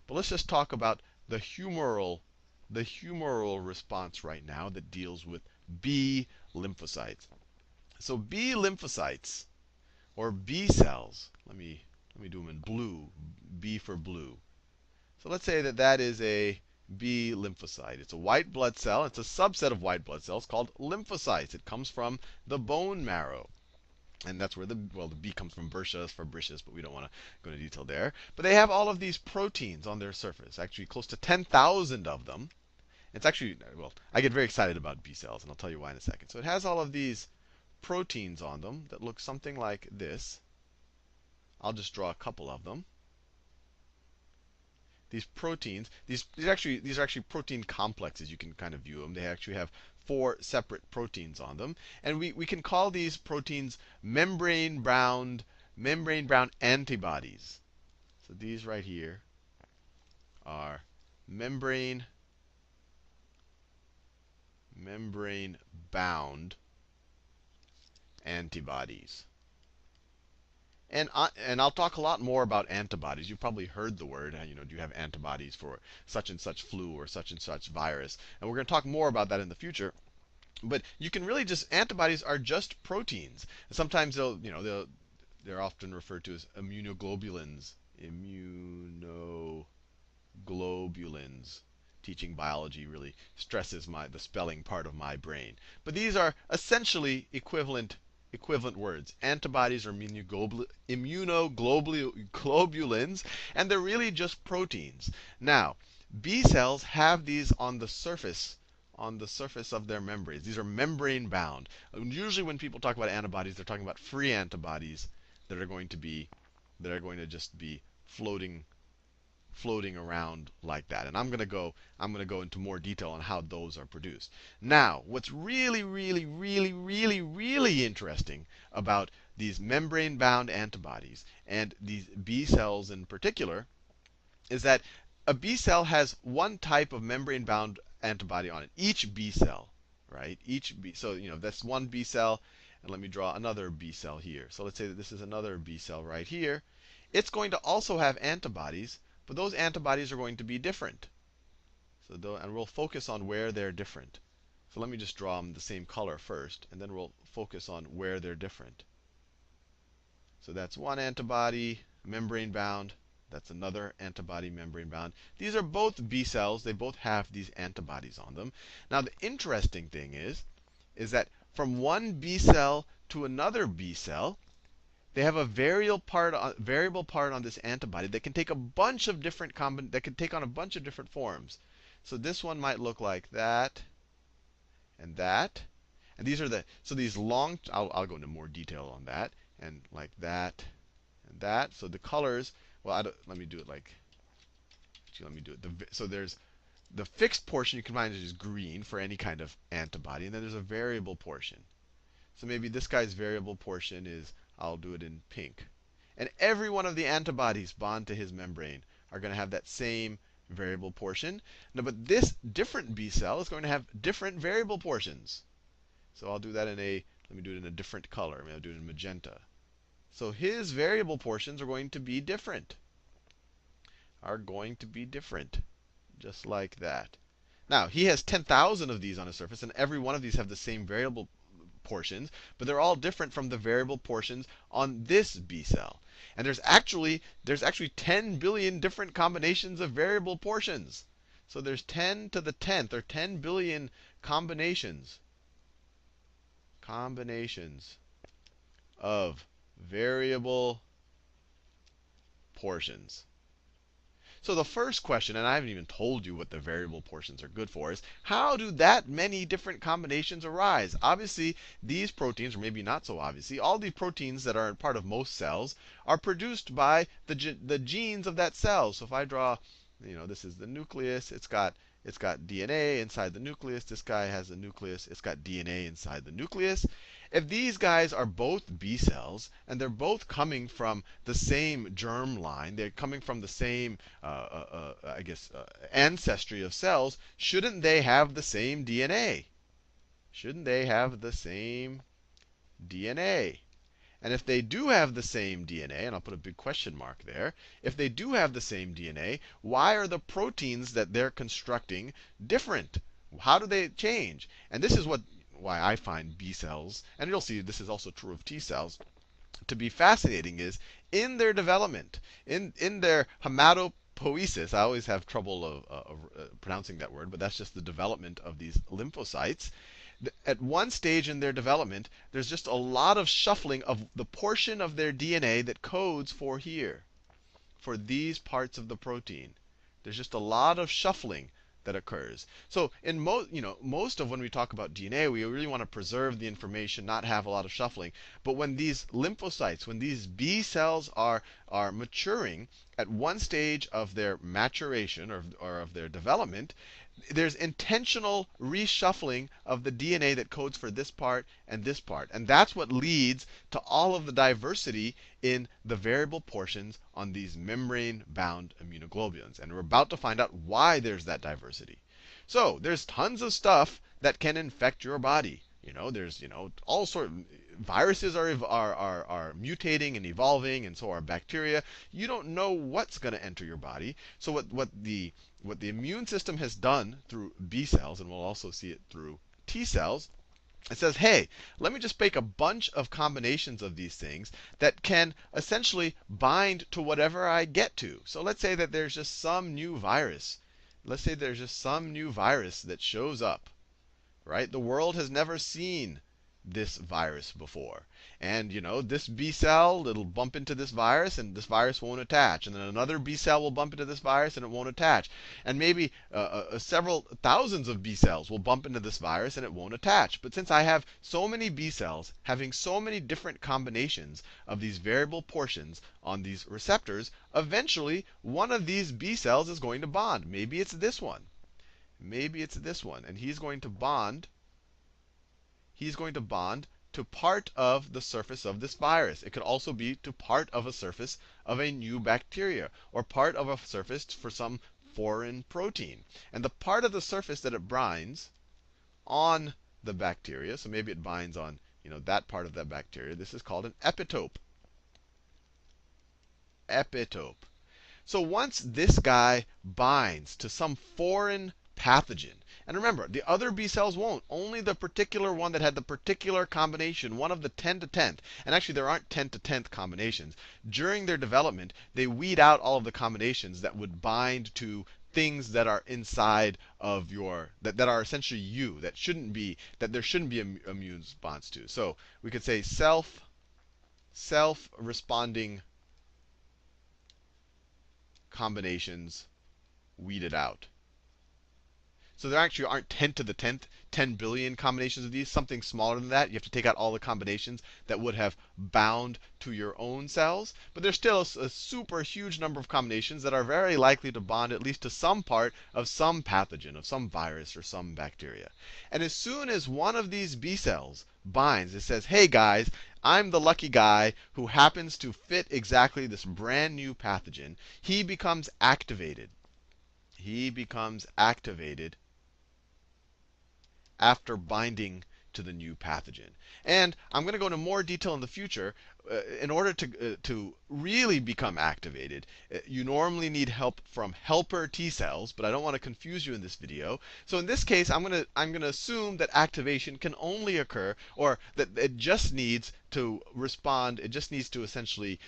But let's just talk about the humoral response right now that deals with B lymphocytes. So B lymphocytes, or B cells, let me do them in blue, B for blue. So let's say that that is a B lymphocyte. It's a white blood cell. It's a subset of white blood cells called lymphocytes. It comes from the bone marrow. And that's where the B comes from bursa, fabricius, but we don't want to go into detail there. But they have all of these proteins on their surface, actually close to 10,000 of them. It's actually, well, I get very excited about B cells, and I'll tell you why in a second. So it has all of these proteins on them that look something like this. I'll just draw a couple of them. These proteins, these are actually protein complexes. You can kind of view them. They actually have 4 separate proteins on them, and we can call these proteins membrane-bound antibodies. So these right here are membrane-bound antibodies. And I'll talk a lot more about antibodies. You've probably heard the word. Do you have antibodies for such and such flu or such and such virus? And we're going to talk more about that in the future. But you can really just antibodies are just proteins. And sometimes they're often referred to as immunoglobulins. Immunoglobulins. Teaching biology really stresses the spelling part of my brain. But these are essentially equivalent words. Antibodies are immunoglobulins, and they're really just proteins. Now, B cells have these on the surface of their membranes. These are membrane bound. Usually when people talk about antibodies, they're talking about free antibodies that are going to just be floating around like that. And I'm going to go into more detail on how those are produced. Now, what's really, really, really, really, really interesting about these membrane-bound antibodies, and these B cells in particular, is that a B cell has one type of membrane-bound antibody on it. Each B cell, right? So that's one B cell, and let me draw another B cell here. So let's say that this is another B cell right here. It's going to also have antibodies, but those antibodies are going to be different. And we'll focus on where they're different. So let me just draw them the same color first, and then we'll focus on where they're different. So that's one antibody, membrane bound. That's another antibody, membrane bound. These are both B cells. They both have these antibodies on them. Now, the interesting thing is that from one B cell to another B cell, they have a variable part on this antibody that can take a bunch of different that can take on a bunch of different forms. So this one might look like that, and that, and these are these long. I'll go into more detail on that, and like that, and that. So the colors. Well, let me do it like. Actually, let me do it. So there's the fixed portion. You can find it as green for any kind of antibody, and then there's a variable portion. So maybe this guy's variable portion is, I'll do it in pink. And every one of the antibodies bound to his membrane are going to have that same variable portion. Now, but this different B cell is going to have different variable portions. So I'll do that let me do it in a different color. Maybe I'll do it in magenta. So his variable portions are going to be different. Just like that. Now, he has 10,000 of these on his surface, and every one of these have the same variable portions, but they're all different from the variable portions on this B cell. And there's actually 10 billion different combinations of variable portions. So there's 10 to the 10th, or 10 billion combinations of variable portions. So the first question, and I haven't even told you what the variable portions are good for, is how do that many different combinations arise? Obviously, these proteins, or maybe not so obviously, all these proteins that are part of most cells are produced by the genes of that cell. So if I draw, this is the nucleus. It's got DNA inside the nucleus. This guy has a nucleus. It's got DNA inside the nucleus. If these guys are both B cells, and they're both coming from the same germ line, they're coming from the same, ancestry of cells, shouldn't they have the same DNA? Shouldn't they have the same DNA? And if they do have the same DNA, and I'll put a big question mark there, if they do have the same DNA, why are the proteins that they're constructing different? How do they change? And this is why I find B cells, and you'll see this is also true of T cells, to be fascinating is in their development, in their hematopoiesis. I always have trouble pronouncing that word, but that's just the development of these lymphocytes. At one stage in their development, there's just a lot of shuffling of the portion of their DNA that codes for here, for these parts of the protein. There's just a lot of shuffling that occurs. So in most of when we talk about DNA, we really want to preserve the information, not have a lot of shuffling. But when these lymphocytes, when these B cells are maturing at one stage of their maturation or of their development, there's intentional reshuffling of the DNA that codes for this part and this part. And that's what leads to all of the diversity in the variable portions on these membrane-bound immunoglobulins. And we're about to find out why there's that diversity. So there's tons of stuff that can infect your body. There's all sort of viruses are mutating and evolving, and so are bacteria. You don't know what's going to enter your body. So what the immune system has done through B cells, and we'll also see it through T cells, it says, hey, let me just make a bunch of combinations of these things that can essentially bind to whatever I get to. So let's say that there's just some new virus. Let's say there's just some new virus that shows up, right? The world has never seen this virus before. And, this B cell, it'll bump into this virus, and this virus won't attach. And then another B cell will bump into this virus, and it won't attach. And maybe several thousands of B cells will bump into this virus, and it won't attach. But since I have so many B cells having so many different combinations of these variable portions on these receptors, eventually one of these B cells is going to bond. Maybe it's this one. Maybe it's this one. And he's going to bond to part of the surface of this virus. It could also be to part of a surface of a new bacteria, or part of a surface for some foreign protein. And the part of the surface that it binds on the bacteria, so maybe it binds on that part of that bacteria, this is called an epitope. Epitope. So once this guy binds to some foreign pathogen, and remember, the other B cells won't. Only the particular one that had the particular combination, one of the 10 to 10th. And actually, there aren't 10 to 10th combinations. During their development, they weed out all of the combinations that would bind to things that are inside of that are essentially you, that there shouldn't be immune response to. So we could say self-responding combinations weeded out. So there actually aren't 10 to the 10th, 10 billion combinations of these, something smaller than that. You have to take out all the combinations that would have bound to your own cells. But there's still a super huge number of combinations that are very likely to bond at least to some part of some pathogen, of some virus or some bacteria. And as soon as one of these B cells binds, it says, hey guys, I'm the lucky guy who happens to fit exactly this brand new pathogen. He becomes activated. He becomes activated after binding to the new pathogen. And I'm going to go into more detail in the future. In order to really become activated, you normally need help from helper T cells, but I don't want to confuse you in this video. So in this case, I'm going to assume that activation can only occur, or that it just needs to respond. It just needs to essentially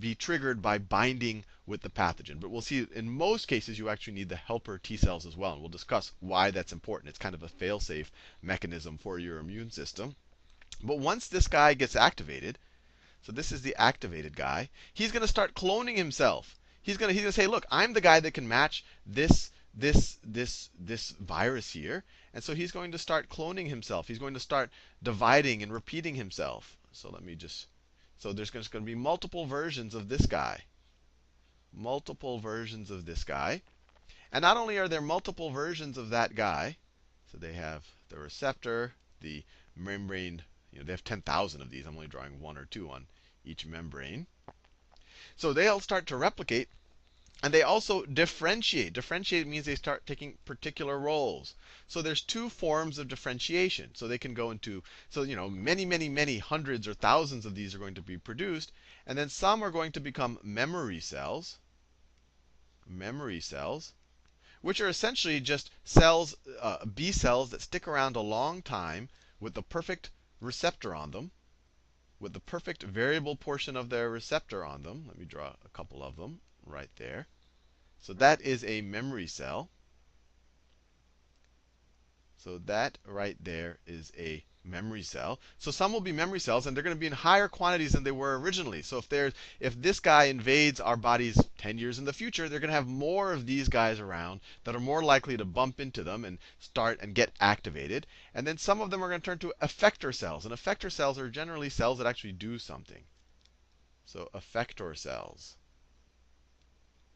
be triggered by binding with the pathogen. But we'll see in most cases you actually need the helper T cells as well, and we'll discuss why that's important. It's kind of a fail-safe mechanism for your immune system. But once this guy gets activated, so this is the activated guy, he's going to start cloning himself. He's going to say, look, I'm the guy that can match this virus here. And so he's going to start cloning himself. He's going to start dividing and repeating himself. So there's going to be multiple versions of this guy. Multiple versions of this guy. And not only are there multiple versions of that guy, so they have the receptor, the membrane, they have 10,000 of these. I'm only drawing one or two on each membrane. So they'll start to replicate And they also differentiate. Differentiate means they start taking particular roles. So there's two forms of differentiation. So they can go into, so many, many, many hundreds or thousands of these are going to be produced. And then some are going to become memory cells, which are essentially just cells, B cells that stick around a long time with the perfect receptor on them, with the perfect variable portion of their receptor on them. Let me draw a couple of them right there. So that is a memory cell. So that right there is a memory cell. So some will be memory cells, and they're going to be in higher quantities than they were originally. So if this guy invades our bodies 10 years in the future, they're going to have more of these guys around that are more likely to bump into them and start and get activated. And then some of them are going to turn to effector cells. And effector cells are generally cells that actually do something. So effector cells.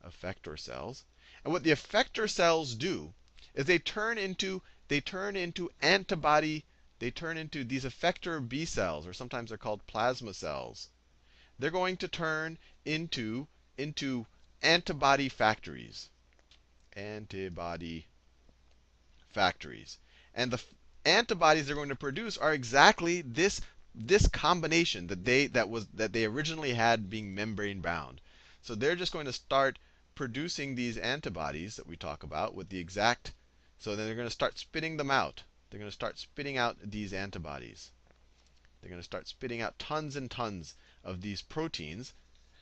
Effector cells. And what the effector cells do is they turn into antibody, they turn into these effector B cells, or sometimes they're called plasma cells. They're going to turn into antibody factories. Antibody factories. And the antibodies they're going to produce are exactly this combination that they originally had being membrane bound. So they're just going to start producing these antibodies that we talk about with the exact. So then they're going to start spitting them out. They're going to start spitting out these antibodies. They're going to start spitting out tons and tons of these proteins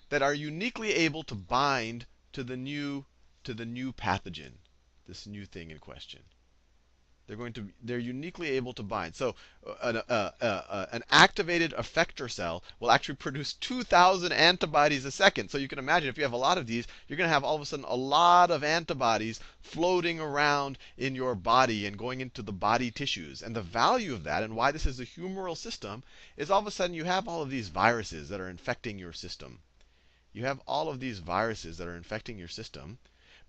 that are uniquely able to bind to the new pathogen, this new thing in question. They're uniquely able to bind. So an activated effector cell will actually produce 2,000 antibodies a second. So you can imagine if you have a lot of these, you're going to have all of a sudden a lot of antibodies floating around in your body and going into the body tissues. And the value of that, and why this is a humoral system, is all of a sudden you have all of these viruses that are infecting your system. You have all of these viruses that are infecting your system.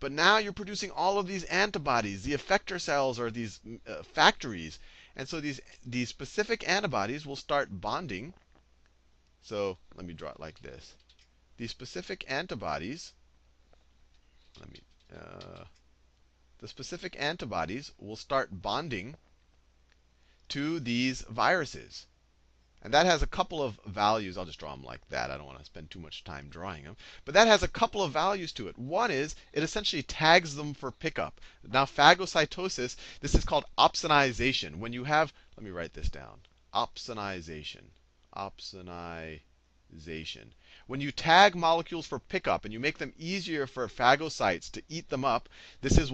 But now you're producing all of these antibodies. The effector cells are these factories. And so these specific antibodies will start bonding. So let me draw it like this. These specific antibodies, the specific antibodies will start bonding to these viruses. And that has a couple of values. I'll just draw them like that. I don't want to spend too much time drawing them. But that has a couple of values to it. One is it essentially tags them for pickup. Now, phagocytosis, this is called opsonization. When you have, let me write this down. Opsonization. Opsonization. When you tag molecules for pickup and you make them easier for phagocytes to eat them up, this is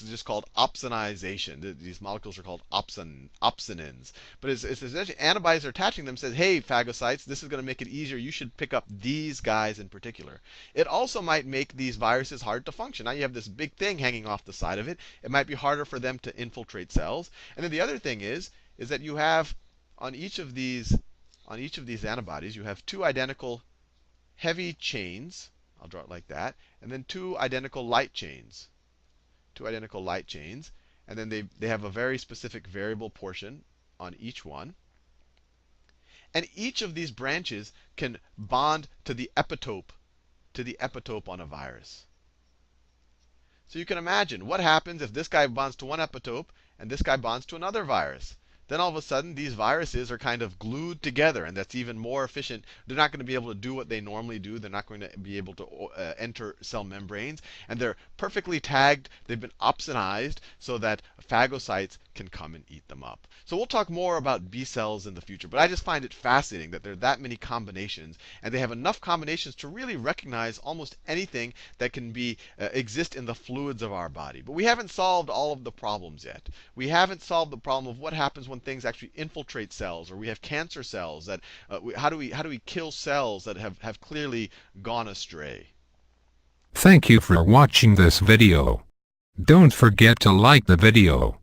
just called opsonization. These molecules are called opsonins. But it's essentially antibodies are attaching them, says, hey, phagocytes, this is going to make it easier. You should pick up these guys in particular. It also might make these viruses hard to function. Now you have this big thing hanging off the side of it. It might be harder for them to infiltrate cells. And then the other thing is that you have on each of these antibodies, you have two identical heavy chains. I'll draw it like that. And then two identical light chains. Two identical light chains. And then they have a very specific variable portion on each one. And each of these branches can bond to the epitope on a virus. So you can imagine what happens if this guy bonds to one epitope and this guy bonds to another virus. Then all of a sudden, these viruses are kind of glued together, and that's even more efficient. They're not going to be able to do what they normally do. They're not going to be able to enter cell membranes. And they're perfectly tagged. They've been opsonized so that phagocytes can come and eat them up. So we'll talk more about B cells in the future. But I just find it fascinating that there are that many combinations, and they have enough combinations to really recognize almost anything that can exist in the fluids of our body. But we haven't solved all of the problems yet. We haven't solved the problem of what happens when things actually infiltrate cells, or we have cancer cells that how do we kill cells that have clearly gone astray. Thank you for watching this video. Don't forget to like the video.